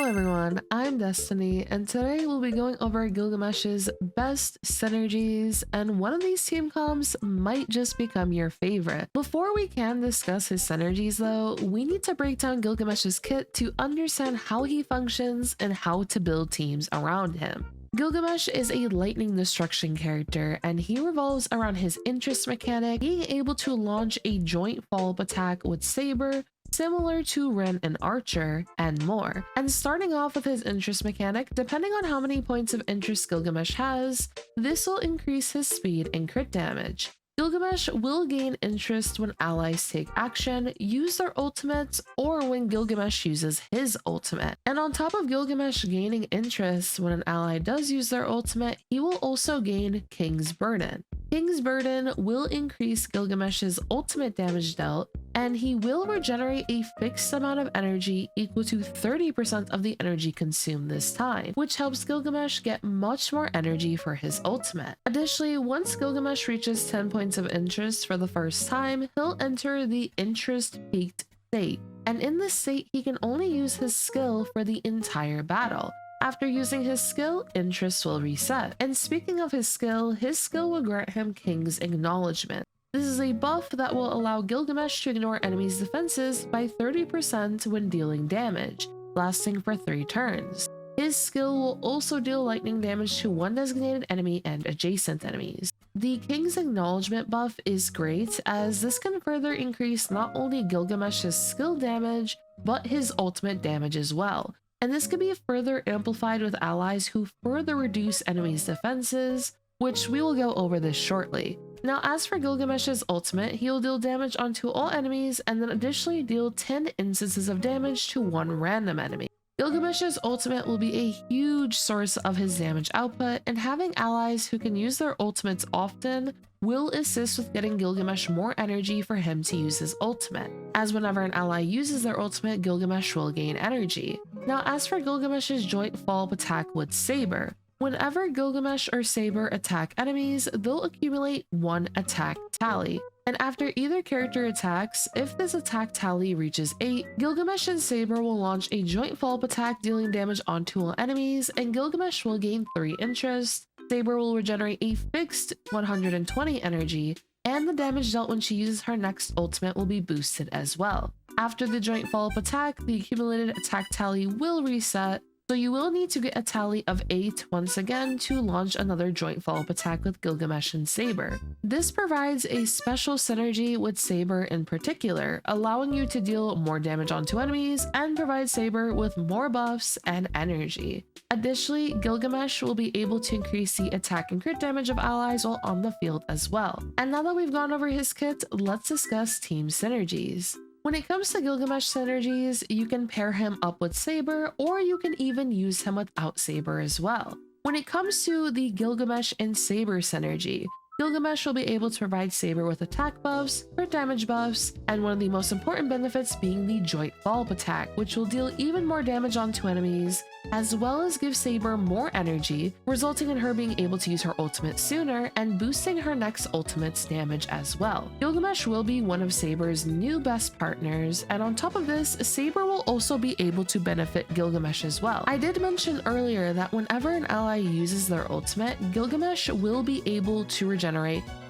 everyone, I'm Destiny, and today we'll be going over Gilgamesh's best synergies, and one of these team comps might just become your favorite. Before we can discuss his synergies though, we need to break down Gilgamesh's kit to understand how he functions and how to build teams around him. Gilgamesh is a lightning destruction character, and he revolves around his interest mechanic, being able to launch a joint follow-up attack with Saber, similar to Ren and Archer, and more. And starting off with his interest mechanic, depending on how many points of interest Gilgamesh has, this will increase his speed and crit damage. Gilgamesh will gain interest when allies take action, use their ultimates, or when Gilgamesh uses his ultimate. And on top of Gilgamesh gaining interest when an ally does use their ultimate, he will also gain King's Burden. King's Burden will increase Gilgamesh's ultimate damage dealt, and he will regenerate a fixed amount of energy equal to 30% of the energy consumed this time, which helps Gilgamesh get much more energy for his ultimate. Additionally, once Gilgamesh reaches 10 points of interest for the first time, he'll enter the interest peaked state, and in this state he can only use his skill for the entire battle. After using his skill, interest will reset. And speaking of his skill will grant him King's Acknowledgement. This is a buff that will allow Gilgamesh to ignore enemies' defenses by 30% when dealing damage, lasting for 3 turns. His skill will also deal lightning damage to one designated enemy and adjacent enemies. The King's Acknowledgement buff is great, as this can further increase not only Gilgamesh's skill damage, but his ultimate damage as well. And this can be further amplified with allies who further reduce enemies' defenses, which we will go over this shortly. Now, as for Gilgamesh's ultimate, he'll deal damage onto all enemies and then additionally deal 10 instances of damage to one random enemy. Gilgamesh's ultimate will be a huge source of his damage output, and having allies who can use their ultimates often will assist with getting Gilgamesh more energy for him to use his ultimate, as whenever an ally uses their ultimate, Gilgamesh will gain energy. Now, as for Gilgamesh's joint follow-up attack with Saber, whenever Gilgamesh or Saber attack enemies, they'll accumulate 1 attack tally. And after either character attacks, if this attack tally reaches 8, Gilgamesh and Saber will launch a joint follow-up attack dealing damage onto all enemies, and Gilgamesh will gain 3 interest, Saber will regenerate a fixed 120 energy, and the damage dealt when she uses her next ultimate will be boosted as well. After the joint follow-up attack, the accumulated attack tally will reset, so you will need to get a tally of 8 once again to launch another joint follow-up attack with Gilgamesh and Saber. This provides a special synergy with Saber in particular, allowing you to deal more damage onto enemies and provide Saber with more buffs and energy. Additionally, Gilgamesh will be able to increase the attack and crit damage of allies while on the field as well. And now that we've gone over his kit, let's discuss team synergies. When it comes to Gilgamesh synergies, you can pair him up with Saber, or you can even use him without Saber as well. When it comes to the Gilgamesh and Saber synergy, Gilgamesh will be able to provide Saber with attack buffs, crit damage buffs, and one of the most important benefits being the joint follow-up attack, which will deal even more damage onto enemies, as well as give Saber more energy, resulting in her being able to use her ultimate sooner and boosting her next ultimate's damage as well. Gilgamesh will be one of Saber's new best partners, and on top of this, Saber will also be able to benefit Gilgamesh as well. I did mention earlier that whenever an ally uses their ultimate, Gilgamesh will be able to regenerate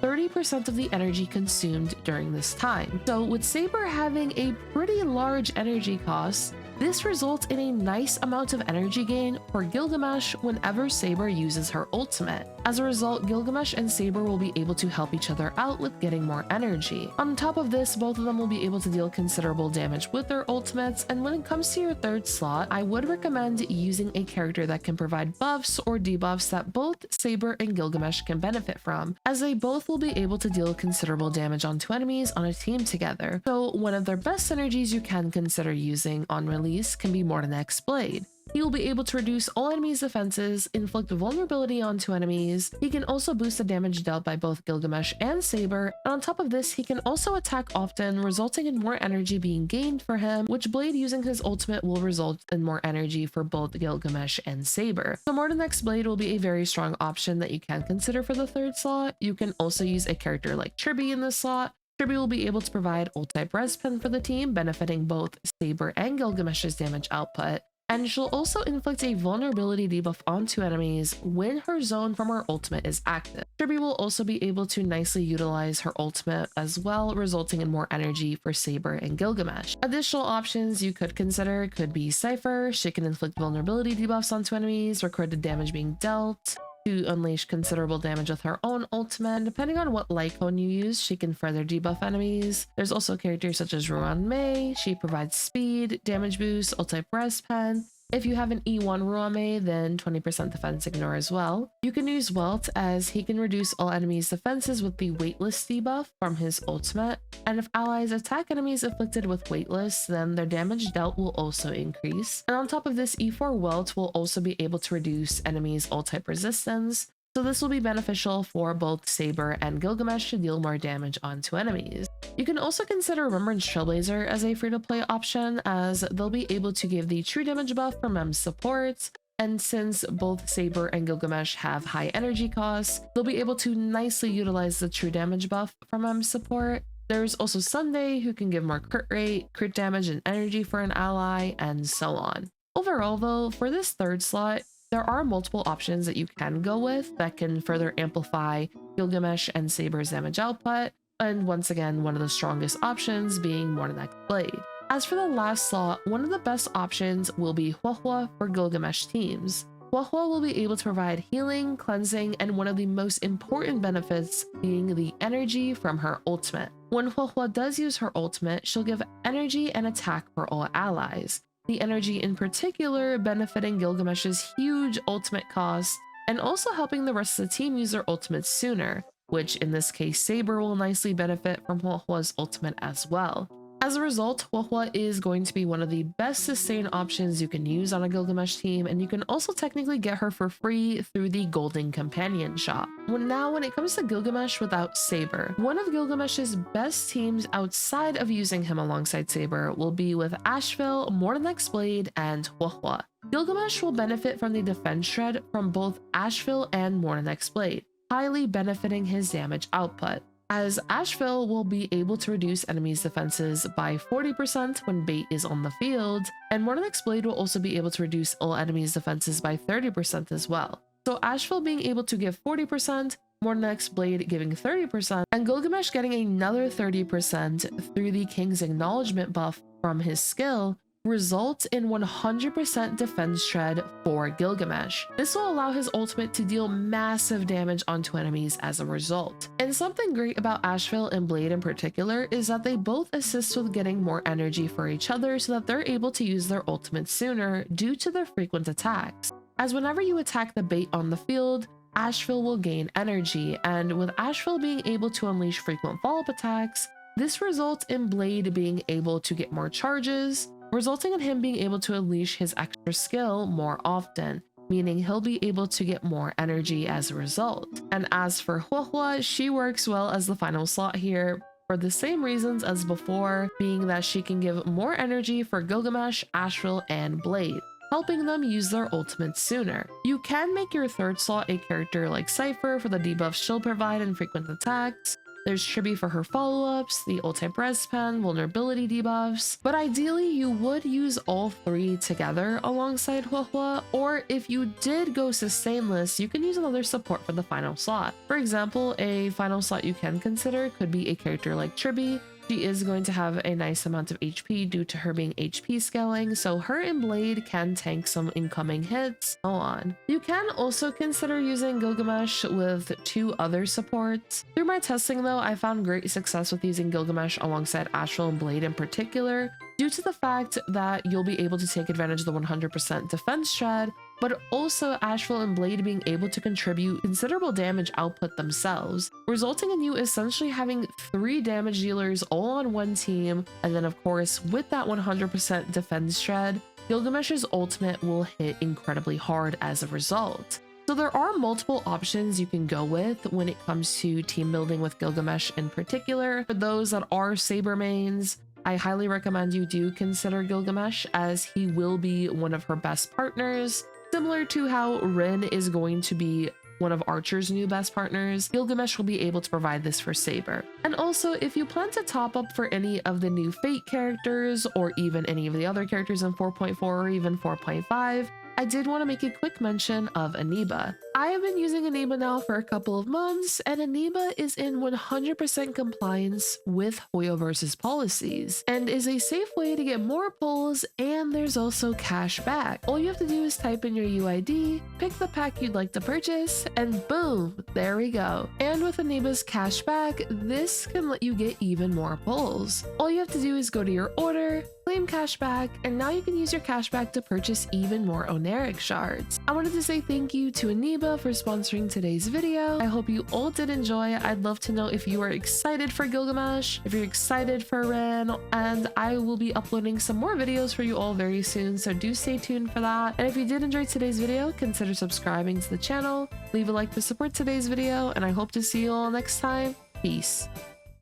30% of the energy consumed during this time. So with Saber having a pretty large energy cost, this results in a nice amount of energy gain for Gilgamesh whenever Saber uses her ultimate. As a result, Gilgamesh and Saber will be able to help each other out with getting more energy. On top of this, both of them will be able to deal considerable damage with their ultimates, and when it comes to your 3rd slot, I would recommend using a character that can provide buffs or debuffs that both Saber and Gilgamesh can benefit from, as they both will be able to deal considerable damage onto enemies on a team together. So one of their best synergies you can consider using on release can be Mortenax Blade. He will be able to reduce all enemies' defenses, inflict vulnerability onto enemies. He can also boost the damage dealt by both Gilgamesh and Saber, and on top of this, he can also attack often, resulting in more energy being gained for him, which Blade using his ultimate will result in more energy for both Gilgamesh and Saber. So Mortenax Blade will be a very strong option that you can consider for the 3rd slot. You can also use a character like Chirby in this slot. Chirby will be able to provide ult-type res pen for the team, benefiting both Saber and Gilgamesh's damage output. and she'll also inflict a vulnerability debuff onto enemies when her zone from her ultimate is active. Kirby will also be able to nicely utilize her ultimate as well, resulting in more energy for Saber and Gilgamesh. Additional options you could consider could be Cypher. She can inflict vulnerability debuffs onto enemies, record the damage being dealt, to unleash considerable damage with her own ultimate. Depending on what Lycone you use, she can further debuff enemies. There's also characters such as Ruan Mei. She provides speed, damage boost, ult-type Res Pen. If you have an E1 Ruan Mei, then 20% defense ignore as well. You can use Welt, as he can reduce all enemies' defenses with the Weightless debuff from his ultimate, and if allies attack enemies afflicted with Weightless, then their damage dealt will also increase. And on top of this, E4 Welt will also be able to reduce enemies' ult-type resistance, so this will be beneficial for both Saber and Gilgamesh to deal more damage onto enemies. You can also consider Remembrance Trailblazer as a free-to-play option, as they'll be able to give the true damage buff for Mem's support, and since both Saber and Gilgamesh have high energy costs, they'll be able to nicely utilize the true damage buff for Mem's support. There's also Sunday, who can give more crit rate, crit damage, and energy for an ally, and so on. Overall though, for this third slot, there are multiple options that you can go with that can further amplify Gilgamesh and Saber's damage output, and once again, one of the strongest options being Mortenax Blade. As for the last slot, one of the best options will be Huohuo for Gilgamesh teams. Huohuo will be able to provide healing, cleansing, and one of the most important benefits being the energy from her ultimate. When Huohuo does use her ultimate, she'll give energy and attack for all allies. The energy in particular benefiting Gilgamesh's huge ultimate cost, and also helping the rest of the team use their ultimates sooner, which in this case Saber will nicely benefit from Huohuo's ultimate as well. As a result, Huohuo is going to be one of the best sustain options you can use on a Gilgamesh team, and you can also technically get her for free through the Golden Companion shop. Now, when it comes to Gilgamesh without Saber, one of Gilgamesh's best teams outside of using him alongside Saber will be with Ashveil, Mortenax Blade, and Huohuo. Gilgamesh will benefit from the defense shred from both Ashveil and Mortenax Blade, highly benefiting his damage output, as Ashveil will be able to reduce enemies' defenses by 40% when bait is on the field, and Mortenax Blade will also be able to reduce all enemies' defenses by 30% as well. So Ashveil being able to give 40%, Mortenax Blade giving 30%, and Gilgamesh getting another 30% through the King's Acknowledgement buff from his skill, results in 100% defense shred for Gilgamesh. This will allow his ultimate to deal massive damage onto enemies as a result. And something great about Ashveil and Blade in particular is that they both assist with getting more energy for each other so that they're able to use their ultimates sooner due to their frequent attacks. As whenever you attack the bait on the field, Ashveil will gain energy, and with Ashveil being able to unleash frequent follow-up attacks, this results in Blade being able to get more charges, resulting in him being able to unleash his extra skill more often, meaning he'll be able to get more energy as a result. And as for Huohuo, she works well as the final slot here for the same reasons as before, being that she can give more energy for Gilgamesh, Ashveil, and Blade, helping them use their ultimates sooner. You can make your third slot a character like Cypher for the debuffs she'll provide in frequent attacks. There's Tribi for her follow-ups, the ult-type Res Pen, vulnerability debuffs, but ideally you would use all three together alongside Huohuo, or if you did go sustainless, you can use another support for the final slot. For example, a final slot you can consider could be a character like Tribi. She is going to have a nice amount of HP due to her being HP scaling, so her and Blade can tank some incoming hits, so on. You can also consider using Gilgamesh with two other supports. Through my testing though, I found great success with using Gilgamesh alongside Ashveil and Blade in particular, due to the fact that you'll be able to take advantage of the 100% defense shred, but also Ashveil and Blade being able to contribute considerable damage output themselves, resulting in you essentially having 3 damage dealers all on one team, and then of course with that 100% defense shred, Gilgamesh's ultimate will hit incredibly hard as a result. So there are multiple options you can go with when it comes to team building with Gilgamesh in particular. For those that are Saber mains, I highly recommend you do consider Gilgamesh, as he will be one of her best partners, similar to how Rin is going to be one of Archer's new best partners, Gilgamesh will be able to provide this for Saber. And also, if you plan to top up for any of the new Fate characters, or even any of the other characters in 4.4 or even 4.5, I did want to make a quick mention of Aniba. I have been using Aniba now for a couple of months, and Aniba is in 100% compliance with Hoyoverse's policies, and is a safe way to get more pulls, and there's also cash back. All you have to do is type in your UID, pick the pack you'd like to purchase, and boom, there we go. And with Aniba's cash back, this can let you get even more pulls. All you have to do is go to your order, claim cashback, and now you can use your cashback to purchase even more Oneric shards. I wanted to say thank you to Aniba for sponsoring today's video. I hope you all did enjoy. I'd love to know if you are excited for Gilgamesh, if you're excited for Ren, and I will be uploading some more videos for you all very soon, so do stay tuned for that. And if you did enjoy today's video, consider subscribing to the channel, leave a like to support today's video, and I hope to see you all next time. Peace.